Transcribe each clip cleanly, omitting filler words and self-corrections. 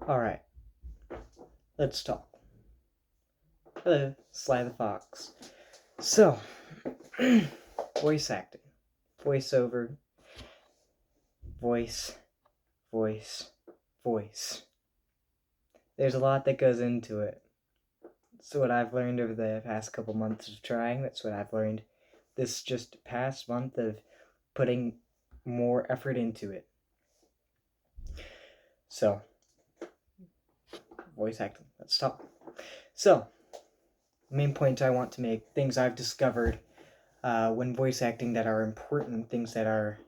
Alright, let's talk. Hello, Sly the Fox. So, voice acting. Voiceover. Voice. Voice. Voice. There's a lot that goes into it. That's what I've learned over the past couple months of trying. That's what I've learned this just past month of putting more effort into it. So, voice acting. Let's talk. So, main point I want to make, things I've discovered when voice acting that are important, things that are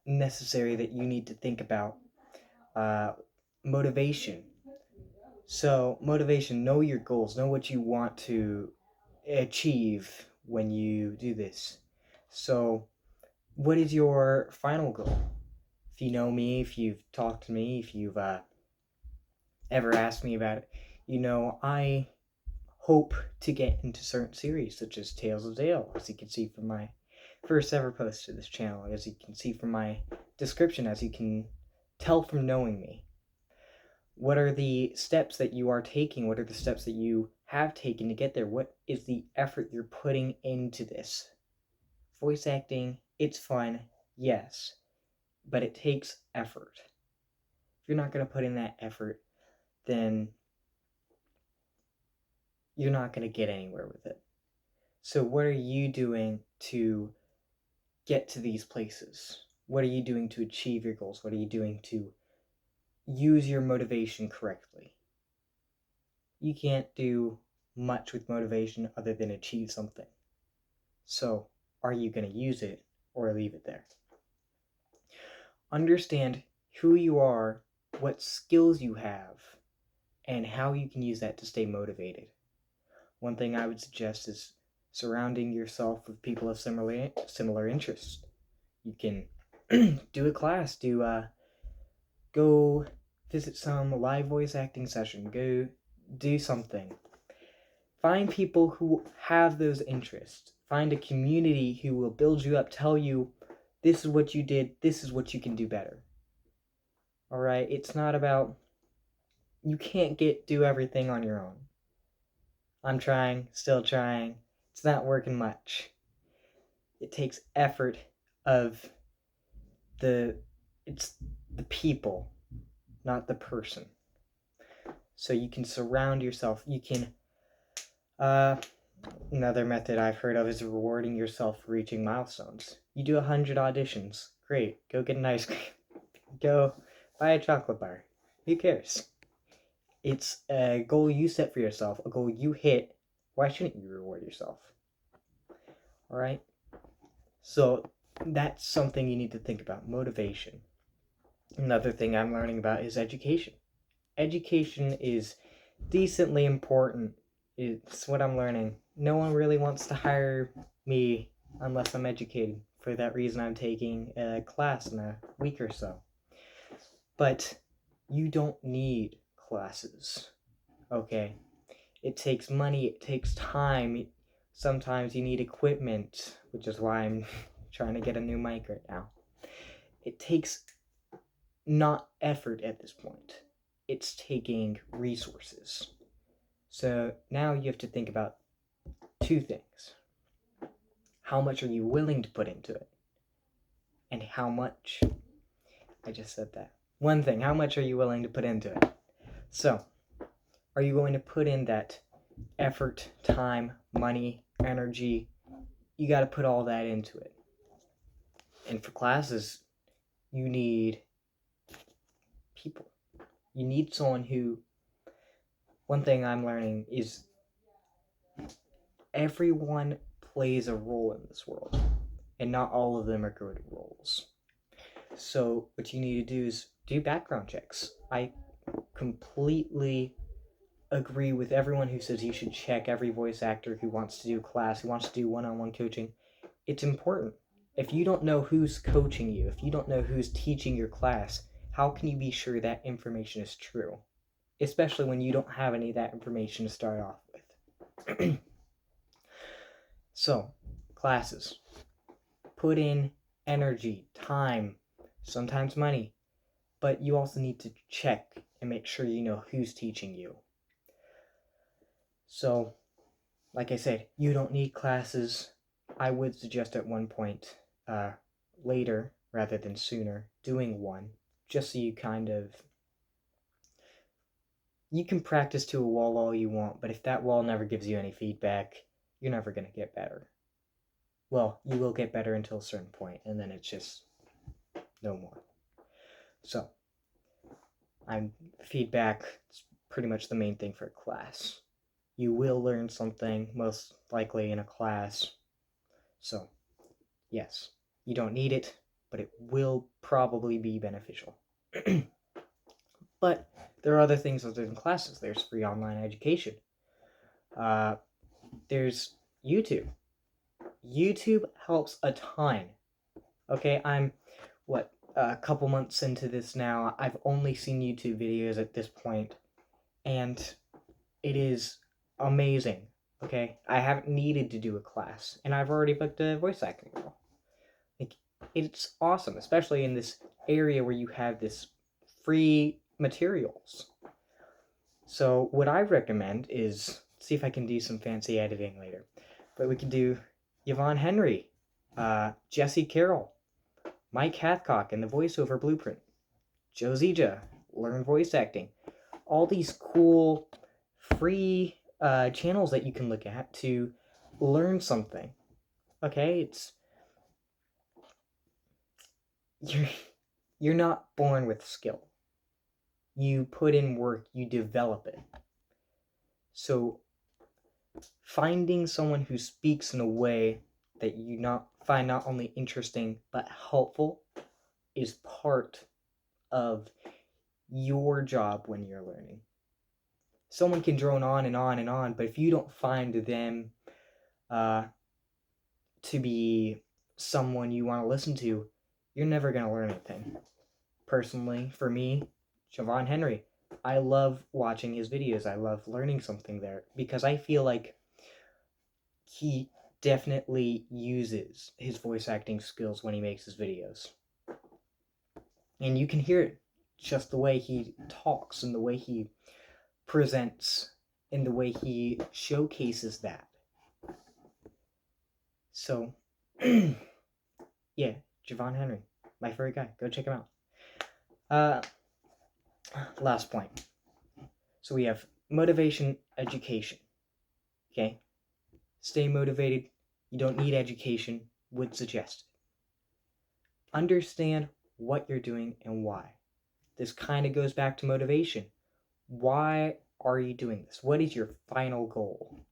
necessary that you need to think about. Motivation. So, motivation, know your goals, know what you want to achieve when you do this. So, what is your final goal? If you know me, if you've talked to me, if you've ever asked me about it, you know I hope to get into certain series such as Tales of Dale, as you can see from my first ever post to this channel, as you can see from my description, as you can tell from knowing me. What are the steps that you are taking? What are the steps that you have taken to get there? What is the effort you're putting into this? Voice acting, it's fun, yes, but it takes effort. If you're not going to put in that effort, then you're not going to get anywhere with it. So what are you doing to get to these places? What are you doing to achieve your goals? What are you doing to use your motivation correctly? You can't do much with motivation other than achieve something. So, are you going to use it or leave it there? Understand who you are, what skills you have, and how you can use that to stay motivated. One thing I would suggest is surrounding yourself with people of similar interests. You can do a class, go visit some live voice acting session, go do something. Find people who have those interests. Find a community who will build you up, tell you, this is what you did, this is what you can do better. Alright, it's not about, you can't do everything on your own. I'm trying, still trying, it's not working much. It takes effort of it's the people, not the person. So you can surround yourself, you can, another method I've heard of is rewarding yourself for reaching milestones. You do 100 auditions, great, go get an ice cream, go buy a chocolate bar, who cares? It's a goal you set for yourself, a goal you hit, why shouldn't you reward yourself? Alright? So that's something you need to think about, motivation. Another thing I'm learning about is education. Education is decently important. It's what I'm learning. No one really wants to hire me unless I'm educated. For that reason, I'm taking a class in a week or so. But you don't need classes, okay? It takes money, it takes time. Sometimes you need equipment, which is why I'm trying to get a new mic right now. It takes not effort at this point. It's taking resources. So now you have to think about two things. How much are you willing to put into it? And how much? I just said that. One thing, how much are you willing to put into it? So, are you going to put in that effort, time, money, energy? You got to put all that into it. And for classes, you need people. You need someone who, one thing I'm learning is everyone plays a role in this world, and not all of them are good roles. So what you need to do is do background checks. I completely agree with everyone who says you should check every voice actor who wants to do class, who wants to do one-on-one coaching. It's important. If you don't know who's coaching you, if you don't know who's teaching your class, how can you be sure that information is true? Especially when you don't have any of that information to start off with. So, classes. Put in energy, time, sometimes money, but you also need to check and make sure you know who's teaching you. So, like I said, you don't need classes. I would suggest at one point, later rather than sooner, doing one, just so you can practice to a wall all you want, but if that wall never gives you any feedback, you're never going to get better. Well, you will get better until a certain point, and then it's just no more. So, feedback is pretty much the main thing for a class. You will learn something, most likely in a class. So, yes, you don't need it, but it will probably be beneficial. But there are other things other than classes. There's free online education. There's YouTube. YouTube helps a ton. Okay, I'm, a couple months into this now. I've only seen YouTube videos at this point, and it is amazing. Okay, I haven't needed to do a class, and I've already booked a voice acting role. It's awesome, especially in this area where you have this free materials. So what I recommend is, see if I can do some fancy editing later, but we can do Yvonne Henry, Jesse Carroll, Mike Hathcock in the voiceover blueprint, Joe Zija, learn voice acting. All these cool free channels that you can look at to learn something. Okay, you're not born with skill. You put in work, you develop it. So finding someone who speaks in a way that you find not only interesting but helpful is part of your job when you're learning. Someone can drone on and on and on, but if you don't find them to be someone you want to listen to, you're never going to learn anything. Personally, for me, Javon Henry, I love watching his videos. I love learning something there because I feel like he definitely uses his voice acting skills when he makes his videos. And you can hear it just the way he talks and the way he presents and the way he showcases that. So, yeah, Javon Henry, my favorite guy. Go check him out. Last point. So we have motivation, education. Okay? Stay motivated. You don't need education. Would suggest it. Understand what you're doing and why. This kind of goes back to motivation. Why are you doing this? What is your final goal?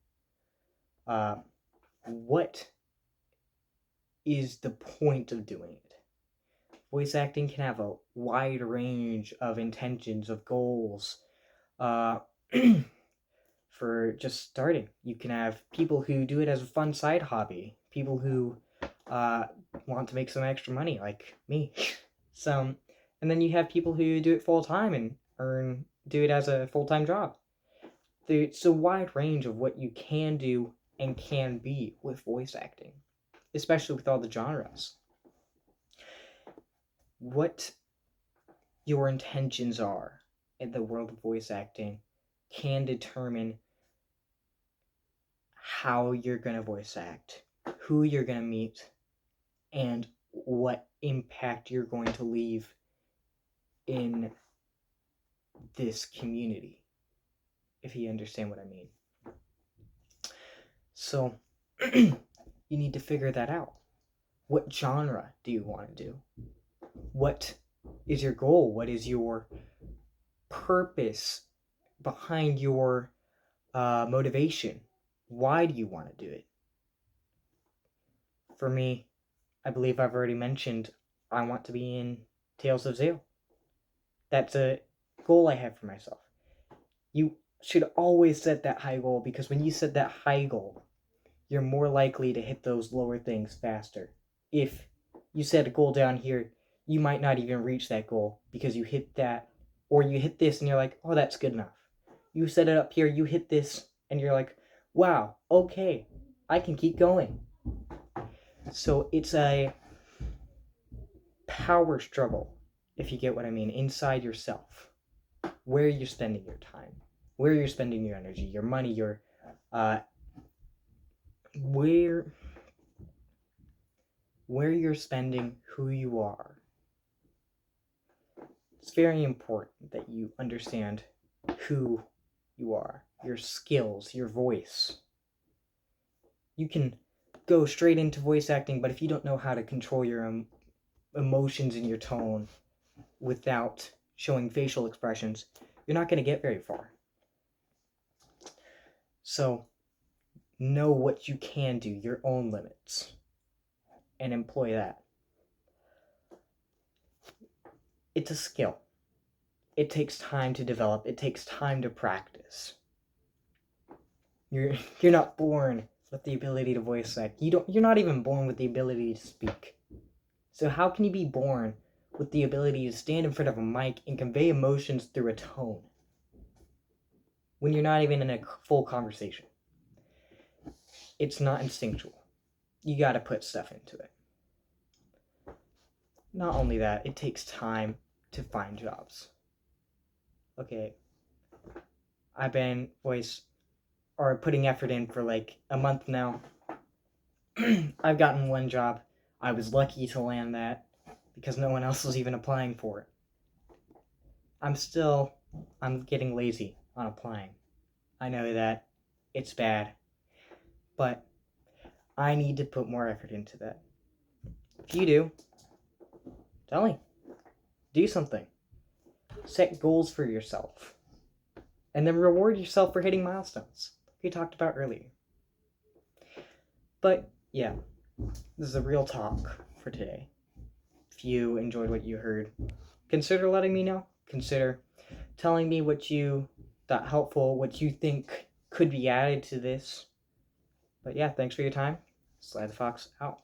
What is the point of doing it? Voice acting can have a wide range of intentions, of goals. For just starting, you can have people who do it as a fun side hobby, people who want to make some extra money, like me. And then you have people who do it full time and do it as a full-time job. It's a wide range of what you can do and can be with voice acting, especially with all the genres. What your intentions are in the world of voice acting can determine how you're going to voice act, who you're going to meet, and what impact you're going to leave in this community, if you understand what I mean. So, you need to figure that out. What genre do you want to do? What is your goal? What is your purpose behind your motivation? Why do you want to do it? For me, I believe I've already mentioned I want to be in Tales of Zale. That's a goal I have for myself. You should always set that high goal, because when you set that high goal, you're more likely to hit those lower things faster. If you set a goal down here, you might not even reach that goal because you hit that, or you hit this and you're like, oh, that's good enough. You set it up here, you hit this, and you're like, wow, okay, I can keep going. So it's a power struggle, if you get what I mean, inside yourself. where you're spending your time, where you're spending your energy, your money, your where you're spending who you are. It's very important that you understand who you are, your skills, your voice. You can go straight into voice acting, but if you don't know how to control your emotions and your tone without showing facial expressions, you're not going to get very far. So, know what you can do, your own limits, and employ that. It's a skill. It takes time to develop. It takes time to practice. You're not born with the ability to voice act. You're not even born with the ability to speak. So how can you be born with the ability to stand in front of a mic and convey emotions through a tone when you're not even in a full conversation? It's not instinctual. You gotta put stuff into it. Not only that, it takes time to find jobs. Okay, I've been putting effort in for like a month now. I've gotten one job. I was lucky to land that because no one else was even applying for it. I'm getting lazy on applying. I know that it's bad, but I need to put more effort into that. If you do, tell me. Do something. Set goals for yourself. And then reward yourself for hitting milestones, like we talked about earlier. But yeah, this is a real talk for today. If you enjoyed what you heard, consider letting me know. Consider telling me what you thought helpful, what you think could be added to this. But yeah, thanks for your time. Sly the Fox out.